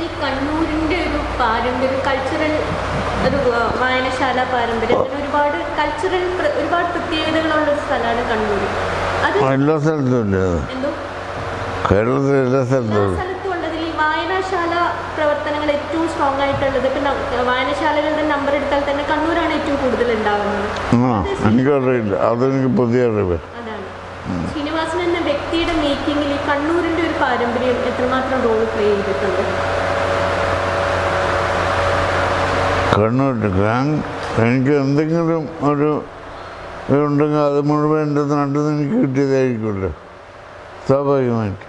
ഈ കണ്ണൂരിൻ്റെ ഒരു പാരമ്പര്യം കൾച്ചറൽ ഒരു വായനശാല പാരമ്പര്യം അങ്ങനെ ഒരുപാട് കൾച്ചറൽ ഒരുപാട് പ്രത്യേകതകളുള്ള ഒരു സ്ഥലമാണ് കണ്ണൂർ. അത് എല്ലാ സ്ഥലത്തും ഉണ്ട്. എന്തോ കേരളത്തിൽ എല്ലാ സ്ഥലത്തും ഉള്ളതിൽ ഈ വായനശാല പ്രവർത്തനങ്ങൾ ഏറ്റവും സ്ട്രോങ് ആയിട്ടുള്ളത്. ഇപ്പം വായനശാലകളുടെ നമ്പർ എടുത്താൽ തന്നെ കണ്ണൂരാണ് ഏറ്റവും കൂടുതൽ ഉണ്ടാവുന്നത്. എനിക്കറിയില്ല, അതെനിക്ക് പുതിയ അറിവ്. അതാണ് ശ്രീനിവാസൻ എന്ന വ്യക്തിയുടെ മേക്കിങ്ങിൽ ഈ കണ്ണൂരിൻ്റെ ഒരു പാരമ്പര്യം എത്രമാത്രം റോൾ പ്ലേ ചെയ്തിട്ടുണ്ട്? കണ്ണൂർ എനിക്ക് എന്തെങ്കിലും ഒരു ഇതുണ്ടെങ്കിൽ അത് മുഴുവൻ എൻ്റെ നാട്ടിൽ നിന്ന് എനിക്ക് കിട്ടിയതായിരിക്കുമല്ലോ സ്വാഭാവികമായിട്ട്.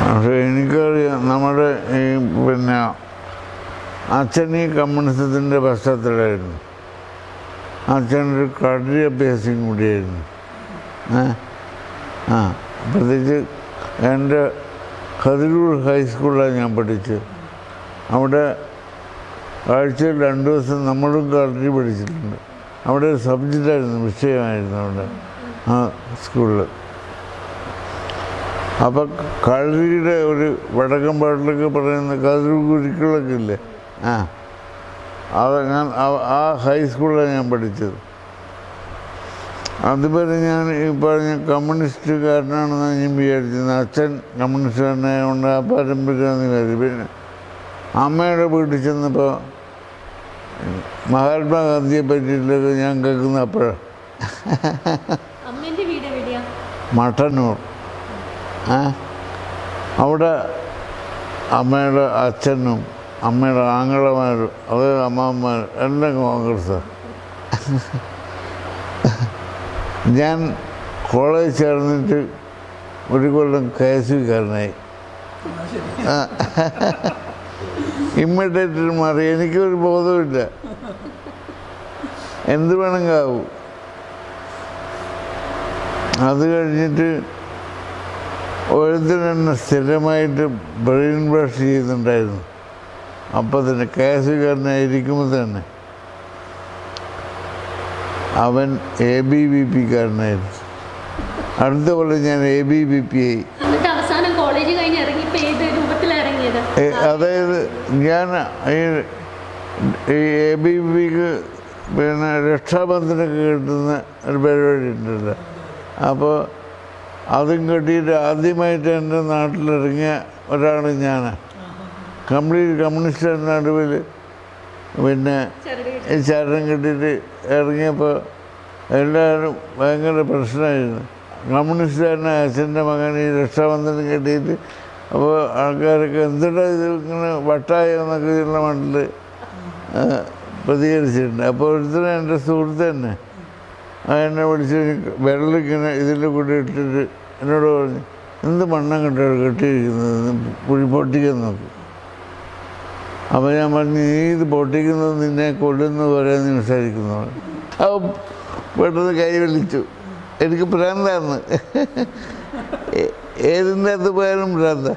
പക്ഷെ എനിക്കറിയാം നമ്മുടെ ഈ പിന്നെ അച്ഛൻ ഈ കമ്മ്യൂണിസത്തിൻ്റെ പശ്ചാത്തലമായിരുന്നു. അച്ഛനൊരു കളരി അഭ്യാസം കൂടിയായിരുന്നു. പ്രത്യേകിച്ച് എൻ്റെ കതിരൂർ ഹൈസ്കൂളിലാണ് ഞാൻ പഠിച്ചത്. അവിടെ ആഴ്ചയിൽ 2 ദിവസം നമ്മളും കളരി പഠിച്ചിട്ടുണ്ട്. അവിടെ ഒരു സബ്ജക്റ്റായിരുന്നു, വിഷയമായിരുന്നു അവിടെ ആ സ്കൂളിൽ. അപ്പം കളരിയുടെ ഒരു വടക്കൻ പാട്ടിലൊക്കെ പറയുന്ന കതിരൂർ ഗുരുക്കളൊക്കെ ഇല്ലേ, ആ ഹൈസ്കൂളിലാണ് ഞാൻ പഠിച്ചത്. അതുപോലെ ഞാൻ ഈ പറഞ്ഞ കമ്മ്യൂണിസ്റ്റുകാരനാണെന്ന് ഞാൻ വിചാരിച്ചത്. അച്ഛൻ കമ്മ്യൂണിസ്റ്റുകാരനായതുകൊണ്ട് ആ പാരമ്പര്യമെന്ന് വിചാരിച്ചു. പിന്നെ അമ്മയുടെ വീട്ടിൽ ചെന്നപ്പോൾ മഹാത്മാഗാന്ധിയെ പറ്റിയിട്ടൊക്കെ ഞാൻ കേൾക്കുന്ന അപ്പോഴാണ്. മട്ടന്നൂർ. അവിടെ അമ്മയുടെ അച്ഛനും അമ്മയുടെ ആങ്ങളമാരും അത് അമ്മമാരും എല്ലാം കോൺഗ്രസ്സാണ്. ഞാൻ കോളേജ് ചേർന്നിട്ട് 1 കൊല്ലം KSUക്കാരനായി. ഇമ്മീഡിയറ്റ് മാറി. എനിക്കൊരു ബോധമില്ല, എന്ത് വേണമെങ്കിൽ ആവും. അത് കഴിഞ്ഞിട്ട് ഓരോരുത്തരെന്നെ സ്ഥിരമായിട്ട് ബ്രെയിൻ വാഷ് ചെയ്യുന്നുണ്ടായിരുന്നു. അപ്പം തന്നെ KSUക്കാരനായിരിക്കുമ്പോൾ തന്നെ അവൻ ABVP-കാരനായിരുന്നു. അടുത്ത കൊല്ലം ഞാൻ ABVP ആയി. അതായത് ഞാൻ ഈ ABVPക്ക് പിന്നെ രക്ഷാബന്ധനൊക്കെ കിട്ടുന്ന ഒരു പരിപാടി ഉണ്ടല്ലോ. അപ്പോൾ അതും കെട്ടിയിട്ട് ആദ്യമായിട്ട് എൻ്റെ നാട്ടിലിറങ്ങിയ ഒരാൾ ഞാൻ. കംപ്ലീറ്റ് കമ്മ്യൂണിസ്റ്റ് നടുവിൽ പിന്നെ ഈ ചരണം കെട്ടിയിട്ട് ഇറങ്ങിയപ്പോൾ എല്ലാവരും ഭയങ്കര പ്രശ്നമായിരുന്നു. കമ്മ്യൂണിസ്റ്റുകാരനെ അച്ഛൻ്റെ മകൻ ഈ രക്ഷാബന്ധനം കെട്ടിയിട്ട് അപ്പോൾ ആൾക്കാരൊക്കെ എന്തിനാ ഇത് ഇങ്ങനെ വട്ടായോ എന്നൊക്കെ ഉള്ള മട്ടിൽ പ്രതികരിച്ചിട്ടുണ്ട്. അപ്പോൾ ഒരുത്തരം എൻ്റെ സുഹൃത്ത് തന്നെ എന്നെ വിളിച്ച് വെള്ളം ഇങ്ങനെ ഇതിൽ കൂടി ഇട്ടിട്ട് എന്നോട് പറഞ്ഞു, എന്ത് മണ്ണം കെട്ടിയിരിക്കുന്നത്, പൊട്ടിക്കാൻ നോക്കി. അപ്പോൾ ഞാൻ പറഞ്ഞു, നീ ഇത് പൊട്ടിക്കുന്നത് നിന്നെ കൊല്ലുന്ന പോലെ നീ വിചാരിക്കുന്നു. അപ്പോൾ പെട്ടെന്ന് കൈ വലിച്ചു. എനിക്ക് ഭ്രാന്താന്ന്, ഏതിൻ്റെ അകത്ത് പോയാലും ഭ്രാന്ത.